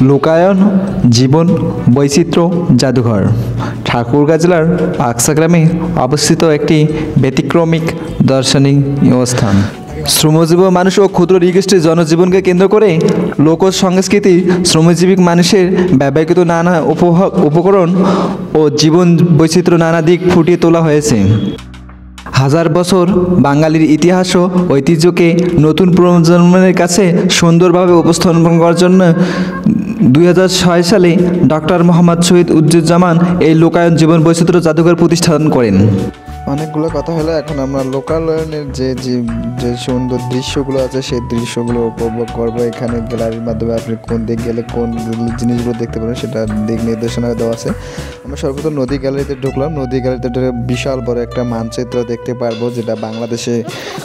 লোকায়ন জীবন বৈচিত্র্য জাদুঘর ঠাকুরগাঁ জেলার আকসা গ্রামে অবস্থিত একটি ব্যতিক্রমিক দর্শনীয় স্থান। শ্রমজীবী মানুষ ও ক্ষুদ্র নৃগোষ্ঠীর জনজীবনকে কেন্দ্র করে লোক সংস্কৃতি, শ্রমজীবী মানুষের ব্যবহৃত নানা উপকরণ ও জীবন বৈচিত্র্য নানা দিক ফুটিয়ে তোলা হয়েছে। হাজার বছর বাঙালির ইতিহাস ও ঐতিহ্যকে নতুন প্রজন্মের কাছে সুন্দরভাবে উপস্থাপন করার জন্য 2006 সালে ডক্টর মোহাম্মদ শহীদ উজ্জুজ্জামান এই লোকায়ন জীবন বৈচিত্র্য জাদুঘর প্রতিষ্ঠান করেন। অনেকগুলো কথা হলো, এখন আমরা লোকালয়ের যে সুন্দর দৃশ্যগুলো আছে সেই দৃশ্যগুলো উপভোগ করবো। এখানে গ্যালারির মাধ্যমে আপনি কোন দিক গেলে কোন জিনিসগুলো দেখতে পারেন সেটা দিক নির্দেশনা দেওয়া আছে। আমরা সর্বপ্রথম নদী গ্যালারিতে ঢুকলাম। নদী গ্যালারিতে বিশাল বড় একটা মানচিত্র দেখতে পারবো, যেটা বাংলাদেশে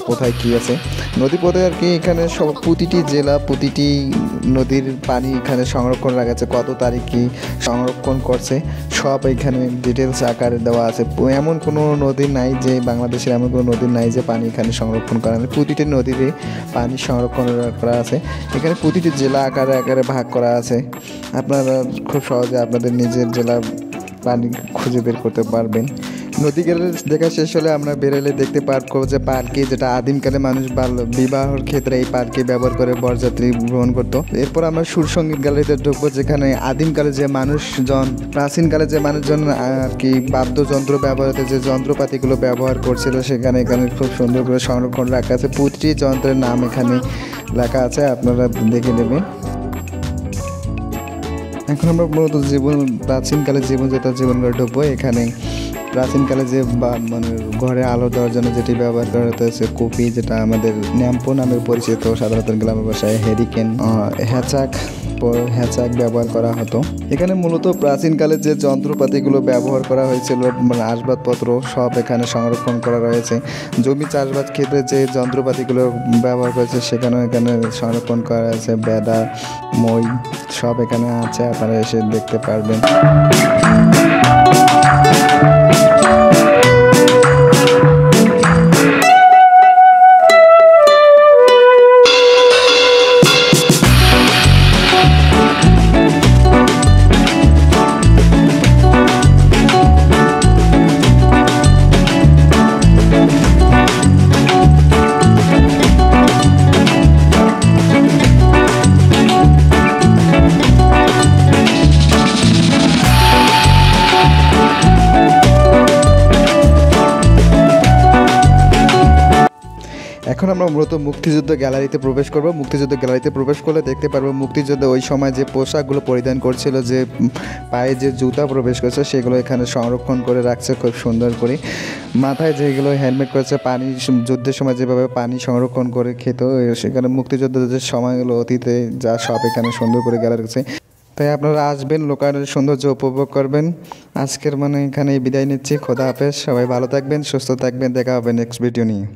কোথায় কী আছে। নদী পথে আর কি এখানে সব প্রতিটি জেলা, প্রতিটি নদীর পানি এখানে সংরক্ষণ রাখা আছে, কত তারিখ কী সংরক্ষণ করছে সব এখানে ডিটেলস আকারে দেওয়া আছে। এমন কোনো নদী নাই যে বাংলাদেশের এমন কোনো নদী নাই যে পানি এখানে সংরক্ষণ করা নেই। প্রতিটি নদীতে পানি সংরক্ষণ করা আছে। এখানে প্রতিটি জেলা আকারে আকারে ভাগ করা আছে। আপনারা খুব সহজে আপনাদের নিজের জেলার পানি খুঁজে বের করতে পারবেন। নদী গ্যালারি দেখা শেষ হলে আমরা বেরোলে দেখতে পারবো যে পার্কে, যেটা আদিমকালে মানুষ বিবাহের ক্ষেত্রে এই পার্কে ব্যবহার করে বরযাত্রী ভ্রমণ করতো। এরপর আমরা সুরসঙ্গীত গ্যালারিতে ঢুকবো, যেখানে আদিমকালে যে মানুষজন, প্রাচীনকালে যে মানুষজন আর কি বাদ্যযন্ত্র ব্যবহার যে যন্ত্রপাতিগুলো ব্যবহার করছিল এখানে খুব সুন্দর করে সংরক্ষণ রাখা আছে। প্রতিটি যন্ত্রের নাম এখানে লেখা আছে, আপনারা দেখে নেবেন। এখন আমরা মূলত প্রাচীনকালে জীবনযাত্রা জীবন করে ঢুকবো। এখানে প্রাচীনকালে যে মানে ঘরে আলো দেওয়ার জন্য যেটি ব্যবহার করা হতেছে কপি, যেটা আমাদের ন্যাম্পো নামে পরিচিত, সাধারণত গ্রামের ভাষায় হ্যারিকেন, হ্যাচাক ব্যবহার করা হতো। এখানে মূলত প্রাচীনকালে যে যন্ত্রপাতিগুলো ব্যবহার করা হয়েছিল, মানে আসবাবপত্র সব এখানে সংরক্ষণ করা রয়েছে। জমি চাষবাস ক্ষেত্রে যে যন্ত্রপাতিগুলো ব্যবহার করেছে সেখানেও এখানে সংরক্ষণ করা আছে। বেদা, মই সব এখানে আছে, আপনারা এসে দেখতে পারবেন। এখন আমরা মূলত মুক্তিযুদ্ধ গ্যালারিতে প্রবেশ করব। মুক্তিযুদ্ধ গ্যালারিতে প্রবেশ করলে দেখতে পারবো মুক্তিযুদ্ধে ওই সময় যে পোশাকগুলো পরিধান করছিল, যে পায়ে যে জুতা প্রবেশ করছে সেগুলো এখানে সংরক্ষণ করে রাখছে খুব সুন্দর করে। মাথায় যেগুলো হেলমেট করেছে, পানি যুদ্ধের সময় যেভাবে পানি সংরক্ষণ করে খেত, সেখানে মুক্তিযুদ্ধের যে সময়গুলো অতীতে যা সব এখানে সুন্দর করে গ্যালারি আছে। তাই আপনারা আসবেন, লোকালয়ের সৌন্দর্য উপভোগ করবেন। আজকের এখানে বিদায় নিচ্ছি। খোদা হাফেজ। সবাই ভালো থাকবেন, সুস্থ থাকবেন। দেখা হবে নেক্সট ভিডিও নিয়ে।